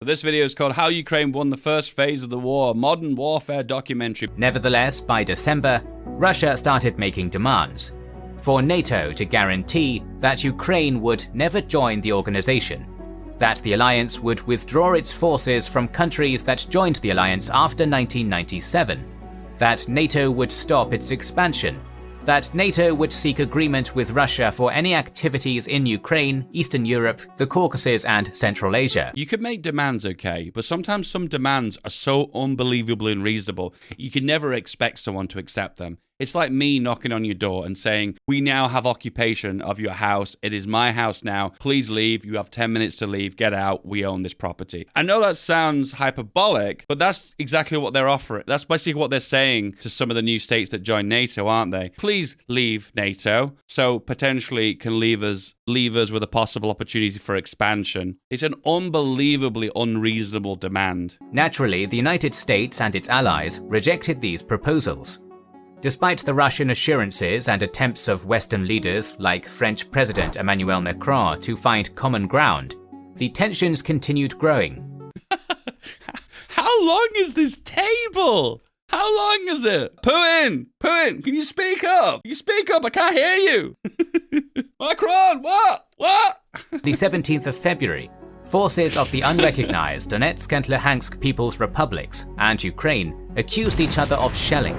But this video is called How Ukraine Won the First Phase of the War, Modern Warfare Documentary. Nevertheless, by December, Russia started making demands for NATO to guarantee that Ukraine would never join the organization, that the alliance would withdraw its forces from countries that joined the alliance after 1997, that NATO would stop its expansion, that NATO would seek agreement with Russia for any activities in Ukraine, Eastern Europe, the Caucasus, and Central Asia. You can make demands, okay, but sometimes some demands are so unbelievably unreasonable, you can never expect someone to accept them. It's like me knocking on your door and saying, we now have occupation of your house. It is my house now. Please leave. You have 10 minutes to leave. Get out. We own this property. I know that sounds hyperbolic, but that's exactly what they're offering. That's basically what they're saying to some of the new states that join NATO, aren't they? Please leave NATO, so potentially can leave us with a possible opportunity for expansion. It's an unbelievably unreasonable demand. Naturally, the United States and its allies rejected these proposals. Despite the Russian assurances and attempts of Western leaders like French President Emmanuel Macron to find common ground, the tensions continued growing. How long is this table? How long is it? Putin, can you speak up? Can you speak up? I can't hear you. Macron, what? The 17th of February, forces of the unrecognized Donetsk and Luhansk People's Republics and Ukraine accused each other of shelling.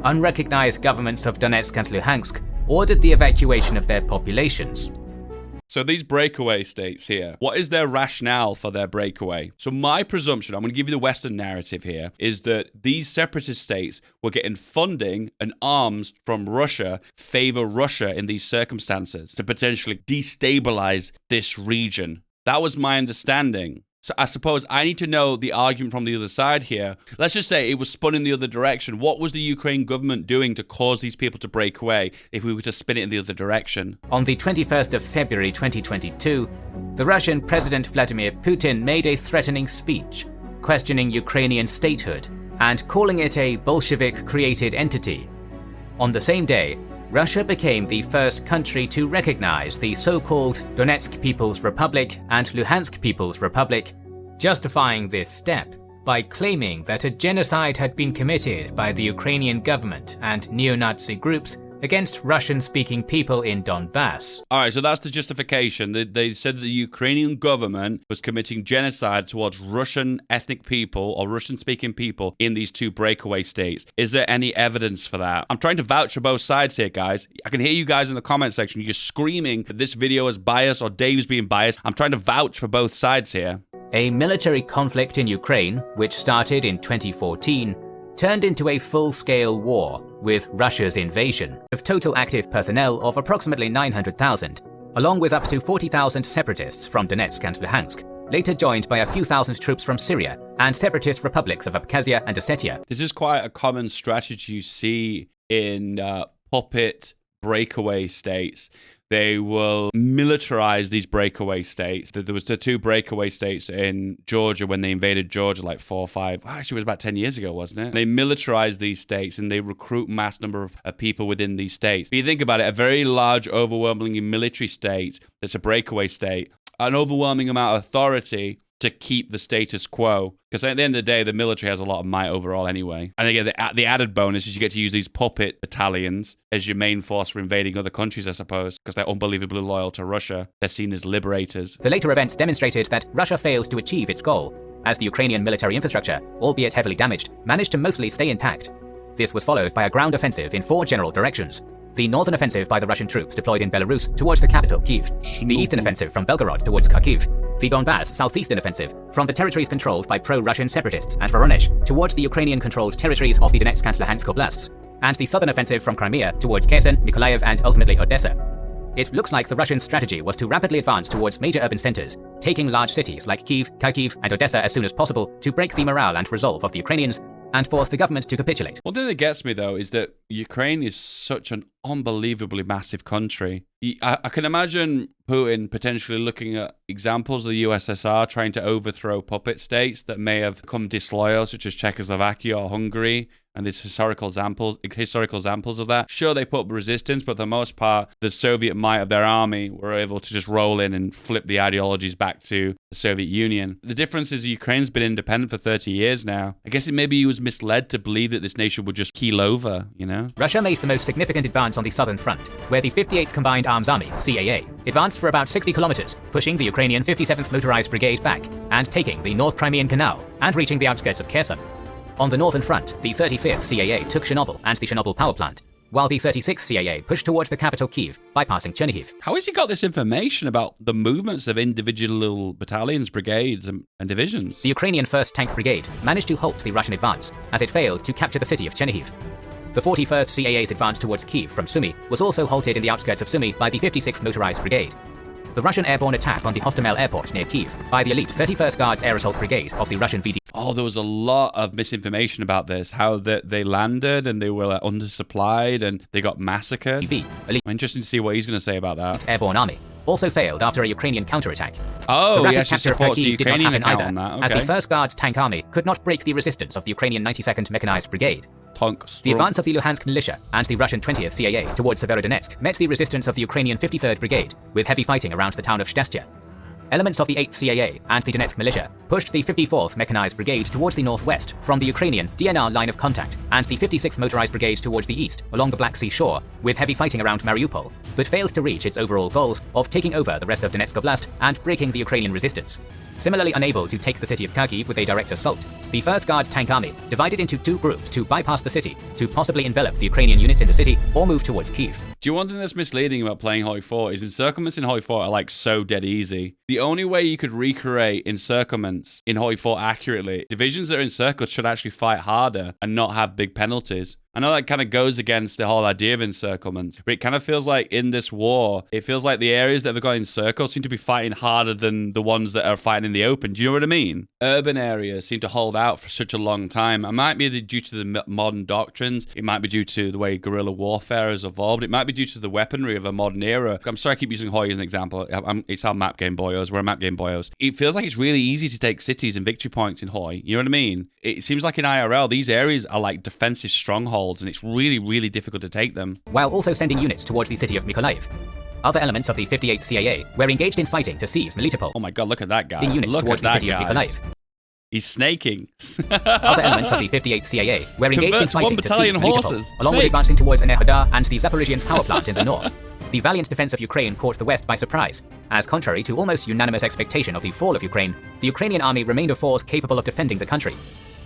Unrecognized governments of Donetsk and Luhansk ordered the evacuation of their populations. So these breakaway states here, what is their rationale for their breakaway? So my presumption, I'm going to give you the Western narrative here, is that these separatist states were getting funding and arms from Russia, favor Russia in these circumstances to potentially destabilize this region. That was my understanding. So I suppose I need to know the argument from the other side here. Let's just say it was spun in the other direction. What was the Ukraine government doing to cause these people to break away if we were to spin it in the other direction? On the 21st of February 2022, the Russian President Vladimir Putin made a threatening speech, questioning Ukrainian statehood and calling it a Bolshevik-created entity. On the same day, Russia became the first country to recognize the so-called Donetsk People's Republic and Luhansk People's Republic, justifying this step by claiming that a genocide had been committed by the Ukrainian government and neo-Nazi groups against Russian-speaking people in Donbass. All right, so that's the justification. They said that the Ukrainian government was committing genocide towards Russian ethnic people or Russian-speaking people in these two breakaway states. Is there any evidence for that? I'm trying to vouch for both sides here, guys. I can hear you guys in the comment section. You're screaming that this video is biased or Dave's being biased. I'm trying to vouch for both sides here. A military conflict in Ukraine, which started in 2014, turned into a full-scale war with Russia's invasion of total active personnel of approximately 900,000, along with up to 40,000 separatists from Donetsk and Luhansk, later joined by a few thousand troops from Syria and separatist republics of Abkhazia and Ossetia. This is quite a common strategy you see in puppet breakaway states. They will militarize these breakaway states. There was the two breakaway states in Georgia when they invaded Georgia like 4 or 5, actually it was about 10 years ago, wasn't it? They militarize these states and they recruit mass number of people within these states. If you think about it, a very large, overwhelmingly military state that's a breakaway state, an overwhelming amount of authority to keep the status quo. Because at the end of the day, the military has a lot of might overall anyway. And again, the added bonus is you get to use these puppet battalions as your main force for invading other countries, I suppose, because they're unbelievably loyal to Russia. They're seen as liberators. The later events demonstrated that Russia failed to achieve its goal, as the Ukrainian military infrastructure, albeit heavily damaged, managed to mostly stay intact. This was followed by a ground offensive in 4 general directions. The northern offensive by the Russian troops deployed in Belarus towards the capital, Kyiv. The eastern offensive from Belgorod towards Kharkiv. The Donbass southeastern offensive from the territories controlled by pro-Russian separatists and Voronezh towards the Ukrainian-controlled territories of the Donetsk and Luhansk oblasts. And the southern offensive from Crimea towards Kherson, Mykolaiv, and ultimately Odessa. It looks like the Russian strategy was to rapidly advance towards major urban centers, taking large cities like Kyiv, Kharkiv, and Odessa as soon as possible to break the morale and resolve of the Ukrainians and force the government to capitulate. One thing that gets me, though, is that Ukraine is such an unbelievably massive country. I can imagine Putin potentially looking at examples of the USSR trying to overthrow puppet states that may have become disloyal, such as Czechoslovakia or Hungary, and there's historical examples of that. Sure, they put up resistance, but for the most part, the Soviet might of their army were able to just roll in and flip the ideologies back to the Soviet Union. The difference is Ukraine's been independent for 30 years now. I guess maybe he was misled to believe that this nation would just keel over, you know? Russia made the most significant advance on the southern front, where the 58th Combined Arms Army, CAA, advanced for about 60 kilometers, pushing the Ukrainian 57th Motorized Brigade back and taking the North Crimean Canal and reaching the outskirts of Kherson. On the northern front, the 35th CAA took Chernobyl and the Chernobyl power plant, while the 36th CAA pushed towards the capital Kyiv, bypassing Chernihiv. How has he got this information about the movements of individual battalions, brigades, and divisions? The Ukrainian 1st Tank Brigade managed to halt the Russian advance, as it failed to capture the city of Chernihiv. The 41st CAA's advance towards Kyiv from Sumy was also halted in the outskirts of Sumy by the 56th Motorized Brigade. The Russian airborne attack on the Hostomel airport near Kyiv by the elite 31st Guards Air Assault Brigade of the Russian VD. Oh, there was a lot of misinformation about this, how they landed and they were undersupplied and they got massacred. Elite. Interesting to see what he's going to say about that. Airborne army also failed after a Ukrainian counterattack. Oh, the rapid he actually capture of supports the Kharkiv did not Ukrainian happen account either, on that. Okay. as the 1st Guards Tank Army could not break the resistance of the Ukrainian 92nd Mechanized Brigade. The advance of the Luhansk militia and the Russian 20th CAA towards Severodonetsk met the resistance of the Ukrainian 53rd Brigade, with heavy fighting around the town of Shtastya. Elements of the 8th CAA and the Donetsk militia pushed the 54th Mechanized Brigade towards the northwest from the Ukrainian DNR line of contact, and the 56th Motorized Brigade towards the east along the Black Sea shore, with heavy fighting around Mariupol, but failed to reach its overall goals of taking over the rest of Donetsk Oblast and breaking the Ukrainian resistance. Similarly unable to take the city of Kharkiv with a direct assault, the 1st Guards Tank Army divided into two groups to bypass the city, to possibly envelop the Ukrainian units in the city or move towards Kyiv. Do you want something that's misleading about playing Hoi 4 is encirclements in Hoi 4 are like so dead easy. The only way you could recreate encirclements in Hoi 4 accurately, divisions that are encircled should actually fight harder and not have big penalties. I know that kind of goes against the whole idea of encirclement, but it kind of feels like in this war, it feels like the areas that have got encircled seem to be fighting harder than the ones that are fighting in the open. Do you know what I mean? Urban areas seem to hold out for such a long time. It might be due to the modern doctrines. It might be due to the way guerrilla warfare has evolved. It might be due to the weaponry of a modern era. I'm sorry I keep using Hoi as an example. It's our map game boyos. We're map game boyos. It feels like it's really easy to take cities and victory points in Hoi. You know what I mean? It seems like in IRL, these areas are like defensive strongholds, and it's really, really difficult to take them. While also sending units towards the city of Mykolaiv. Other elements of the 58th CAA were engaged in fighting to seize Melitopol. Oh my god, look at that guy. Units Look towards at the that city of guys. Mykolaiv. He's snaking. Other elements of the 58th CAA were engaged in Converts fighting one to seize battalion Melitopol, horses. along with advancing towards Enerhodar and the Zaporizhian power plant in the north. The valiant defense of Ukraine caught the West by surprise, as contrary to almost unanimous expectation of the fall of Ukraine, the Ukrainian army remained a force capable of defending the country.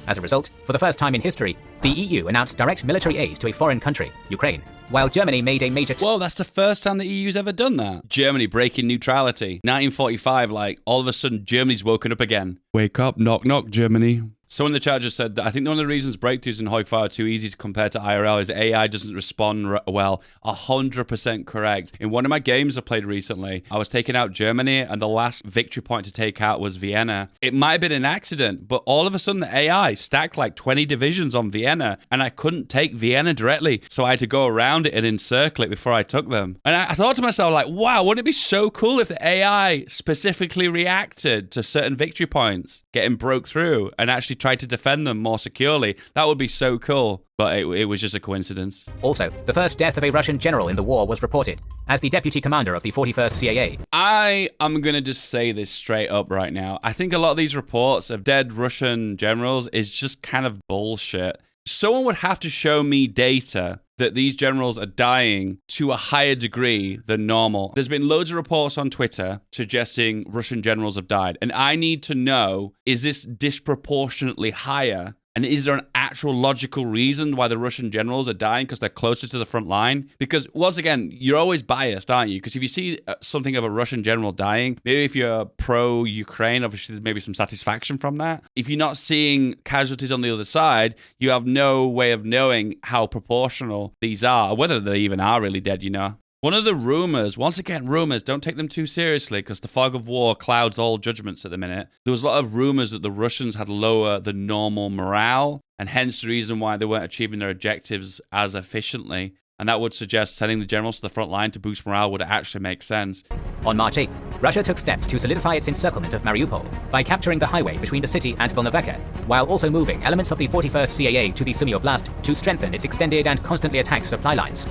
As a result, for the first time in history, the EU announced direct military aid to a foreign country, Ukraine, while Germany made a major... Whoa, that's the first time the EU's ever done that. Germany breaking neutrality. 1945, like, all of a sudden, Germany's woken up again. Wake up, knock, knock, Germany. Someone in the chat just said that I think one of the reasons breakthroughs in Hoi 4 are too easy to compare to IRL is AI doesn't respond well. 100% correct. In one of my games I played recently, I was taking out Germany and the last victory point to take out was Vienna. It might have been an accident, but all of a sudden the AI stacked like 20 divisions on Vienna and I couldn't take Vienna directly. So I had to go around it and encircle it before I took them. And I thought to myself like, wow, wouldn't it be so cool if the AI specifically reacted to certain victory points getting broke through and actually tried to defend them more securely? That would be so cool. But it was just a coincidence. Also, the first death of a Russian general in the war was reported, as the deputy commander of the 41st CAA. I am going to just say this straight up right now. I think a lot of these reports of dead Russian generals is just kind of bullshit. Someone would have to show me data that these generals are dying to a higher degree than normal. There's been loads of reports on Twitter suggesting Russian generals have died. And I need to know, is this disproportionately higher? And is there an actual logical reason why the Russian generals are dying because they're closer to the front line? Because once again, you're always biased, aren't you? Because if you see something of a Russian general dying, maybe if you're pro-Ukraine, obviously there's maybe some satisfaction from that. If you're not seeing casualties on the other side, you have no way of knowing how proportional these are, or whether they even are really dead, you know? One of the rumors, once again, rumors, don't take them too seriously because the fog of war clouds all judgments at the minute. There was a lot of rumors that the Russians had lower than normal morale, and hence the reason why they weren't achieving their objectives as efficiently. and that would suggest sending the generals to the front line to boost morale would actually make sense. On March 8th, Russia took steps to solidify its encirclement of Mariupol by capturing the highway between the city and Volnovakha, while also moving elements of the 41st CAA to the Sumy Oblast to strengthen its extended and constantly attacked supply lines.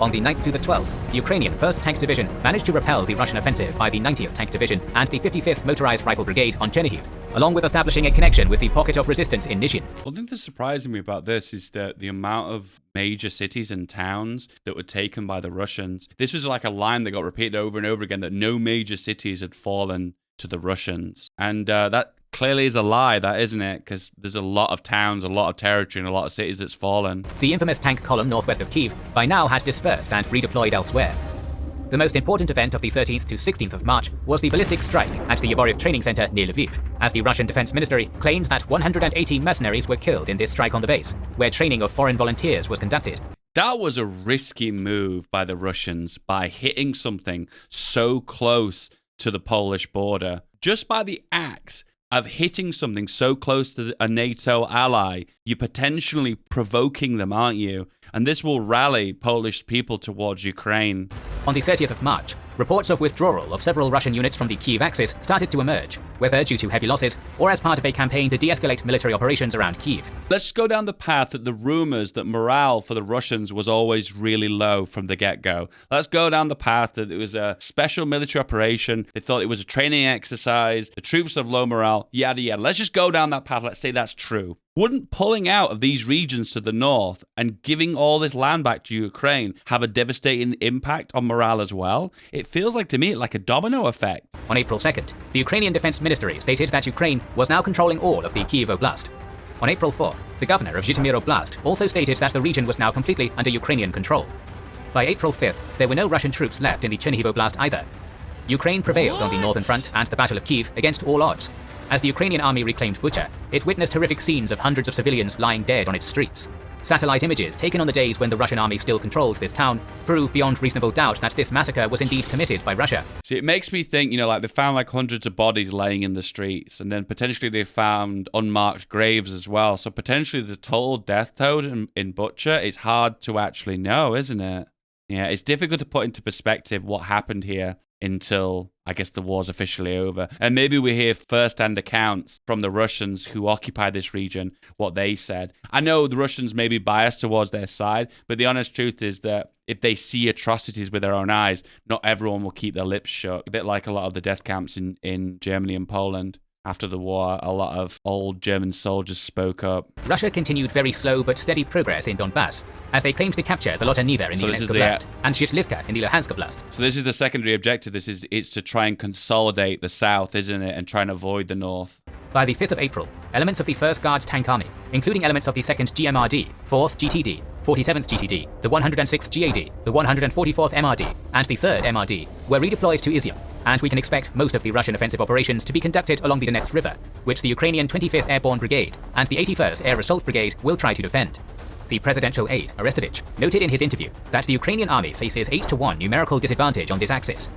On the 9th to the 12th, the Ukrainian 1st Tank Division managed to repel the Russian offensive by the 90th Tank Division and the 55th Motorized Rifle Brigade on Chernihiv, along with establishing a connection with the pocket of resistance in Nishin. One thing that's surprising me about this is that the amount of major cities and towns that were taken by the Russians. This was like a line that got repeated over and over again, that no major cities had fallen to the Russians. And that clearly is a lie, that isn't it? Because there's a lot of towns, a lot of territory, and a lot of cities that's fallen. The infamous tank column northwest of Kyiv by now had dispersed and redeployed elsewhere. The most important event of the 13th to 16th of March was the ballistic strike at the Avariv training center near Lviv, as the Russian Defense Ministry claimed that 180 mercenaries were killed in this strike on the base, where training of foreign volunteers was conducted. That was a risky move by the Russians by hitting something so close to the Polish border. Just by the act of hitting something so close to a NATO ally, you're potentially provoking them, aren't you? And this will rally Polish people towards Ukraine. On the 30th of March, reports of withdrawal of several Russian units from the Kyiv axis started to emerge, whether due to heavy losses or as part of a campaign to de-escalate military operations around Kyiv. Let's go down the path that the rumors that morale for the Russians was always really low from the get-go. Let's go down the path that it was a special military operation. They thought it was a training exercise. The troops have low morale, yada yada. Let's just go down that path. Let's say that's true. Wouldn't pulling out of these regions to the north and giving all this land back to Ukraine have a devastating impact on morale as well? It feels like to me like a domino effect. On April 2nd, the Ukrainian Defense Ministry stated that Ukraine was now controlling all of the Kyiv Oblast. On April 4th, the governor of Zhytomyr Oblast also stated that the region was now completely under Ukrainian control. By April 5th, there were no Russian troops left in the Chernihiv Oblast either. Ukraine prevailed on the northern front and the Battle of Kyiv against all odds. As the Ukrainian army reclaimed Bucha, it witnessed horrific scenes of hundreds of civilians lying dead on its streets. Satellite images taken on the days when the Russian army still controlled this town prove beyond reasonable doubt that this massacre was indeed committed by Russia. See, it makes me think, like they found like hundreds of bodies laying in the streets, and then potentially they found unmarked graves as well. So potentially the total death toll in Bucha is hard to actually know, isn't it? Yeah, it's difficult to put into perspective what happened here until, I guess, the war's officially over. And maybe we hear first-hand accounts from the Russians who occupy this region, what they said. I know the Russians may be biased towards their side, but the honest truth is that if they see atrocities with their own eyes, not everyone will keep their lips shut. A bit like a lot of the death camps in Germany and Poland. After the war, a lot of old German soldiers spoke up. Russia continued very slow but steady progress in Donbass, as they claimed to capture Zolotoy in the Donetsk Oblast and Shchlivka in the Luhansk Oblast. So this is the secondary objective. It's to try and consolidate the south, isn't it, and try and avoid the north. By the 5th of April, elements of the 1st Guards Tank Army, including elements of the 2nd GMRD, 4th GTD, 47th GTD, the 106th GAD, the 144th MRD, and the 3rd MRD, were redeployed to Izium, and we can expect most of the Russian offensive operations to be conducted along the Donetsk River, which the Ukrainian 25th Airborne Brigade and the 81st Air Assault Brigade will try to defend. The presidential aide, Arestovich, noted in his interview that the Ukrainian army faces 8-1 numerical disadvantage on this axis.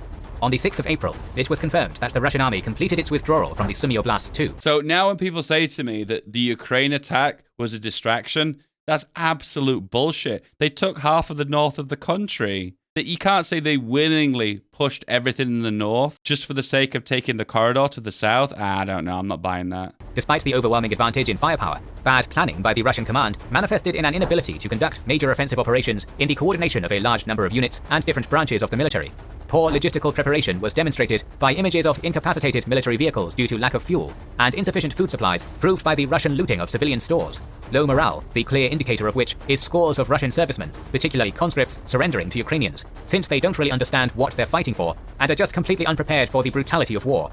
On the 6th of April, it was confirmed that the Russian army completed its withdrawal from the Sumy Oblast too. So now when people say to me that the Ukraine attack was a distraction, that's absolute bullshit. They took half of the north of the country. That you can't say they willingly pushed everything in the north just for the sake of taking the corridor to the south. I don't know, I'm not buying that. Despite the overwhelming advantage in firepower, bad planning by the Russian command manifested in an inability to conduct major offensive operations in the coordination of a large number of units and different branches of the military. Poor logistical preparation was demonstrated by images of incapacitated military vehicles due to lack of fuel, and insufficient food supplies proved by the Russian looting of civilian stores. Low morale, the clear indicator of which is scores of Russian servicemen, particularly conscripts, surrendering to Ukrainians, since they don't really understand what they're fighting for and are just completely unprepared for the brutality of war.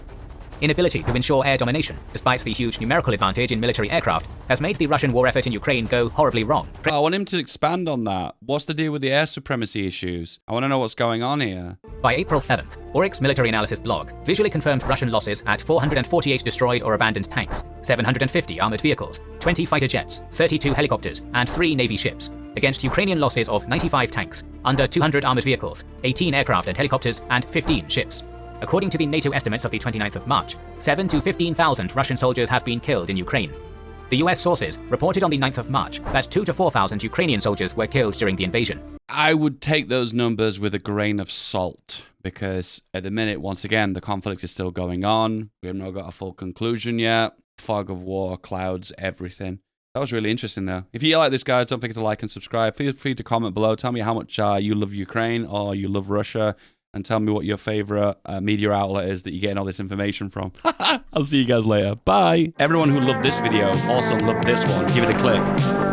Inability to ensure air domination, despite the huge numerical advantage in military aircraft, has made the Russian war effort in Ukraine go horribly wrong. I want him to expand on that. What's the deal with the air supremacy issues? I want to know what's going on here. By April 7th, Oryx military analysis blog visually confirmed Russian losses at 448 destroyed or abandoned tanks, 750 armored vehicles, 20 fighter jets, 32 helicopters, and 3 Navy ships, against Ukrainian losses of 95 tanks, under 200 armored vehicles, 18 aircraft and helicopters, and 15 ships. According to the NATO estimates of the 29th of March, 7,000 to 15,000 Russian soldiers have been killed in Ukraine. The US sources reported on the 9th of March that 2,000 to 4,000 Ukrainian soldiers were killed during the invasion. I would take those numbers with a grain of salt because at the minute, once again, the conflict is still going on. We have not got a full conclusion yet. Fog of war clouds everything. That was really interesting, though. If you like this, guys, don't forget to like and subscribe. Feel free to comment below. Tell me how much you love Ukraine or you love Russia. And tell me what your favorite media outlet is that you're getting all this information from. I'll see you guys later. Bye. Everyone who loved this video also loved this one. Give it a click.